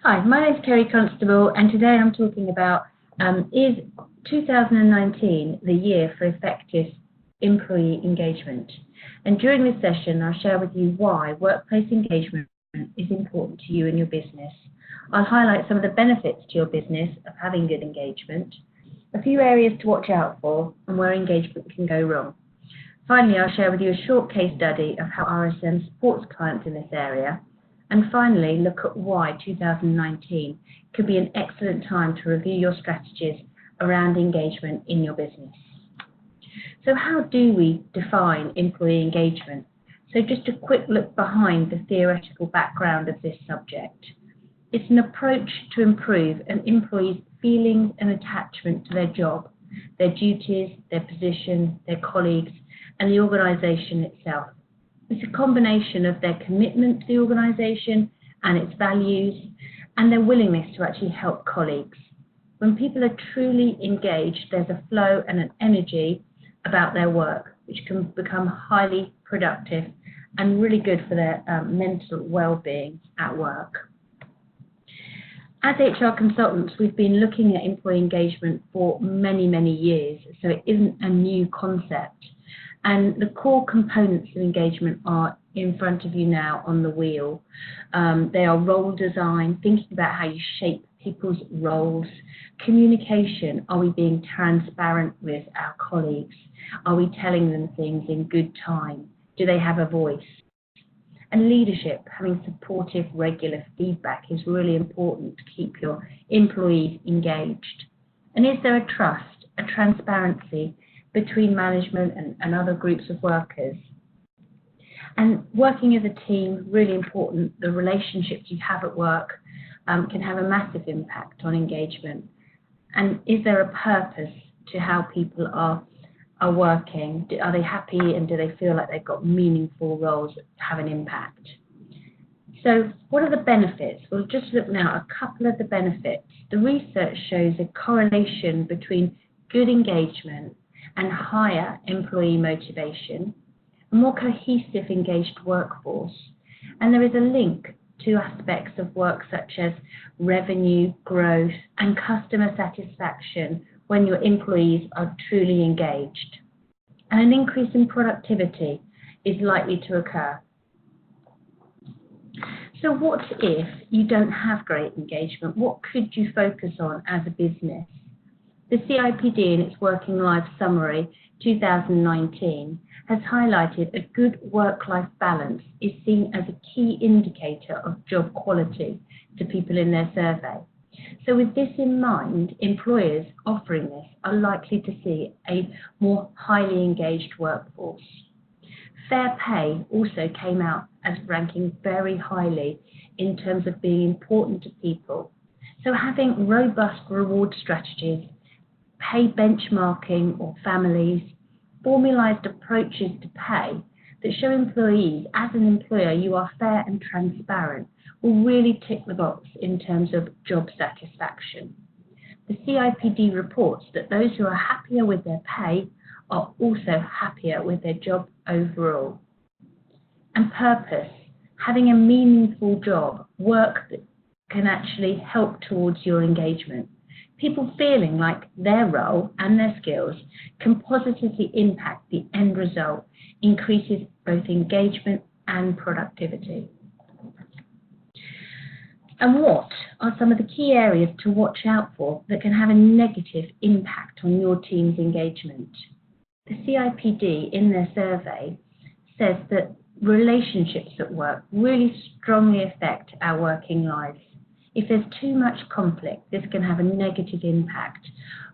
Hi, my name is Kerri Constable, and today I'm talking about is 2019 the year for effective employee engagement? And during this session, I'll share with you why workplace engagement is important to you and your business. I'll highlight some of the benefits to your business of having good engagement, a few areas to watch out for, and where engagement can go wrong. Finally, I'll share with you a short case study of how RSM supports clients in this area. And finally, look at why 2019 could be an excellent time to review your strategies around engagement in your business. So how do we define employee engagement? So just a quick look behind the theoretical background of this subject. It's an approach to improve an employee's feelings and attachment to their job, their duties, their position, their colleagues, and the organisation itself. It's a combination of their commitment to the organisation and its values, and their willingness to actually help colleagues. When people are truly engaged, there's a flow and an energy about their work, which can become highly productive and really good for their mental well-being at work. As HR consultants, we've been looking at employee engagement for many, many years, so it isn't a new concept. And the core components of engagement are in front of you now on the wheel. They are role design, thinking about how you shape people's roles, communication, are we being transparent with our colleagues? Are we telling them things in good time? Do they have a voice? And leadership, having supportive, regular feedback is really important to keep your employees engaged. And is there a trust, a transparency between management and other groups of workers? And working as a team, really important. The relationships you have at work can have a massive impact on engagement. And is there a purpose to how people are working? Are they happy, and do they feel like they've got meaningful roles that have an impact? So what are the benefits? We'll just look now at a couple of the benefits. The research shows a correlation between good engagement and higher employee motivation, a more cohesive, engaged workforce. And there is a link to aspects of work such as revenue, growth, and customer satisfaction when your employees are truly engaged. And an increase in productivity is likely to occur. So what if you don't have great engagement? What could you focus on as a business? The CIPD in its Working Life Summary 2019 has highlighted a good work-life balance is seen as a key indicator of job quality to people in their survey. So with this in mind, employers offering this are likely to see a more highly engaged workforce. Fair pay also came out as ranking very highly in terms of being important to people. So having robust reward strategies, pay benchmarking or families, formalised approaches to pay that show employees, as an employer, you are fair and transparent, will really tick the box in terms of job satisfaction. The CIPD reports that those who are happier with their pay are also happier with their job overall. And purpose, having a meaningful job, work that can actually help towards your engagement. People feeling like their role and their skills can positively impact the end result, increases both engagement and productivity. And what are some of the key areas to watch out for that can have a negative impact on your team's engagement? The CIPD in their survey says that relationships at work really strongly affect our working lives. If there's too much conflict, this can have a negative impact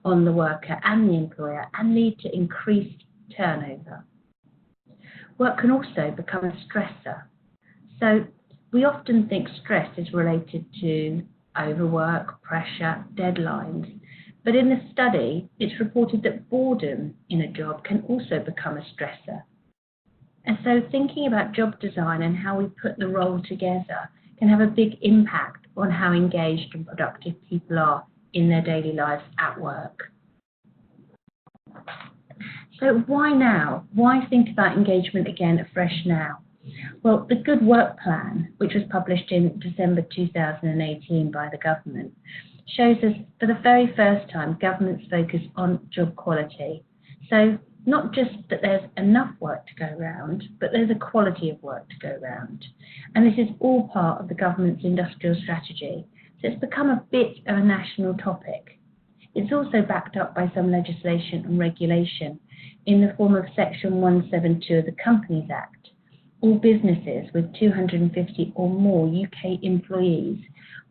on the worker and the employer and lead to increased turnover. Work can also become a stressor. So we often think stress is related to overwork, pressure, deadlines. But in the study, it's reported that boredom in a job can also become a stressor. And so thinking about job design and how we put the role together can have a big impact on how engaged and productive people are in their daily lives at work. So why now? Why think about engagement again afresh now? Well, the Good Work Plan, which was published in December 2018 by the government, shows us for the very first time government's focus on job quality. So not just that there's enough work to go around, but there's a quality of work to go around. And this is all part of the government's industrial strategy. So it's become a bit of a national topic. It's also backed up by some legislation and regulation in the form of Section 172 of the Companies Act. All businesses with 250 or more UK employees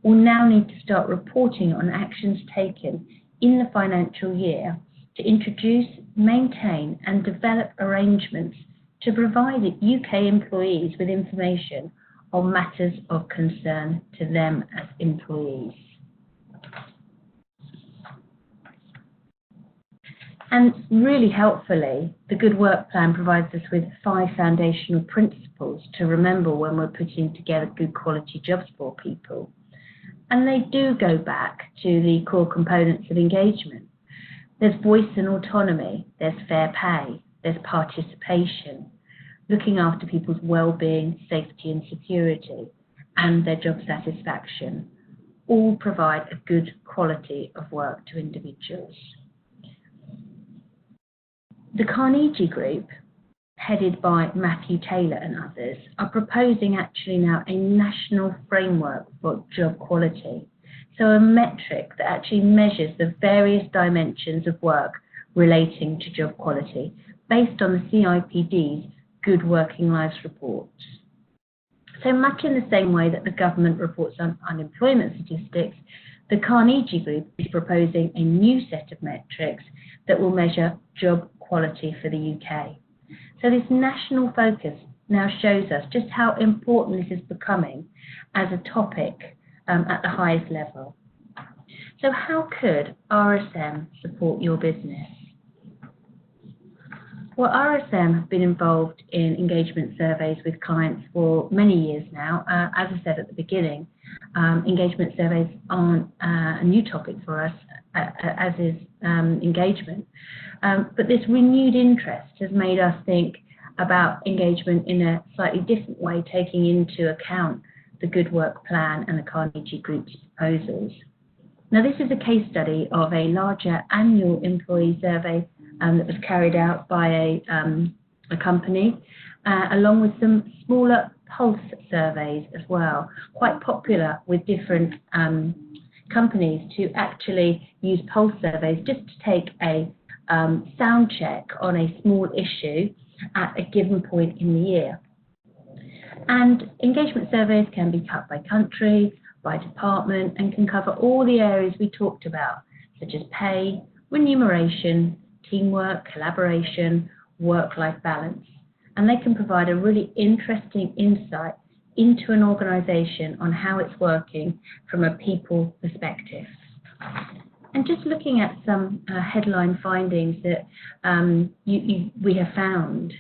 will now need to start reporting on actions taken in the financial year to introduce, maintain and develop arrangements to provide UK employees with information on matters of concern to them as employees. And really helpfully, the Good Work Plan provides us with 5 foundational principles to remember when we're putting together good quality jobs for people. And they do go back to the core components of engagement. There's voice and autonomy, there's fair pay, there's participation, looking after people's well-being, safety and security, and their job satisfaction, all provide a good quality of work to individuals. The Carnegie Group, headed by Matthew Taylor and others, are proposing actually now a national framework for job quality. So a metric that actually measures the various dimensions of work relating to job quality based on the CIPD's Good Working Lives reports. So much in the same way that the government reports on unemployment statistics, the Carnegie Group is proposing a new set of metrics that will measure job quality for the UK. So this national focus now shows us just how important this is becoming as a topic at the highest level. So how could RSM support your business? Well, RSM have been involved in engagement surveys with clients for many years now. As I said at the beginning, engagement surveys aren't a new topic for us, as is engagement. But this renewed interest has made us think about engagement in a slightly different way, taking into account the Good Work Plan and the Carnegie Group's proposals. Now, this is a case study of a larger annual employee survey that was carried out by a company, along with some smaller pulse surveys as well, quite popular with different companies to actually use pulse surveys just to take a sound check on a small issue at a given point in the year. And engagement surveys can be cut by country, by department, and can cover all the areas we talked about, such as pay, remuneration, teamwork, collaboration, work-life balance. And they can provide a really interesting insight into an organisation on how it's working from a people perspective. And just looking at some headline findings that we have found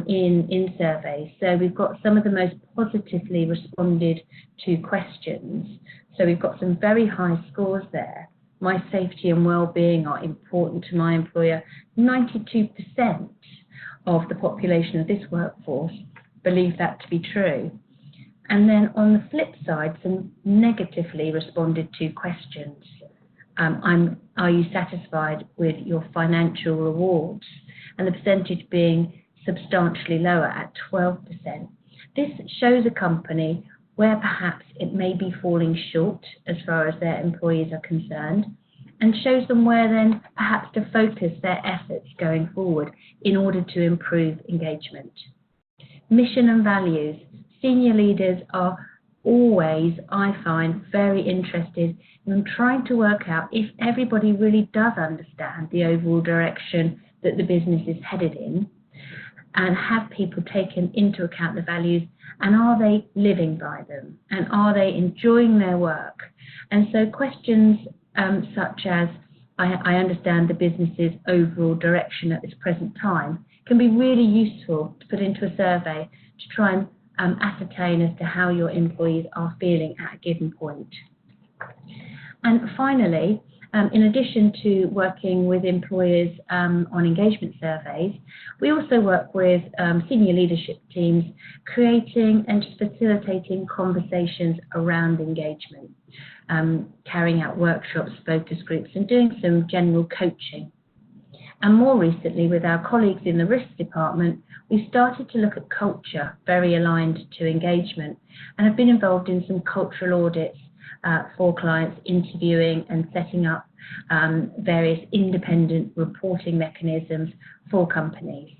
in surveys. So we've got some of the most positively responded to questions. So we've got some very high scores there. My safety and well-being are important to my employer. 92% of the population of this workforce believe that to be true. And then on the flip side, some negatively responded to questions. Are you satisfied with your financial rewards? And the percentage being substantially lower at 12%. This shows a company where perhaps it may be falling short as far as their employees are concerned, and shows them where then perhaps to focus their efforts going forward in order to improve engagement. Mission and values. Senior leaders are always, I find, very interested in trying to work out if everybody really does understand the overall direction that the business is headed in, and have people taken into account the values, and are they living by them, and are they enjoying their work. And so questions such as, I understand the business's overall direction at this present time, can be really useful to put into a survey to try and ascertain as to how your employees are feeling at a given point. And finally, In addition to working with employers on engagement surveys, we also work with senior leadership teams creating and facilitating conversations around engagement, carrying out workshops, focus groups, and doing some general coaching. And more recently, with our colleagues in the risk department, we started to look at culture very aligned to engagement and have been involved in some cultural audits for clients, interviewing and setting up various independent reporting mechanisms for companies.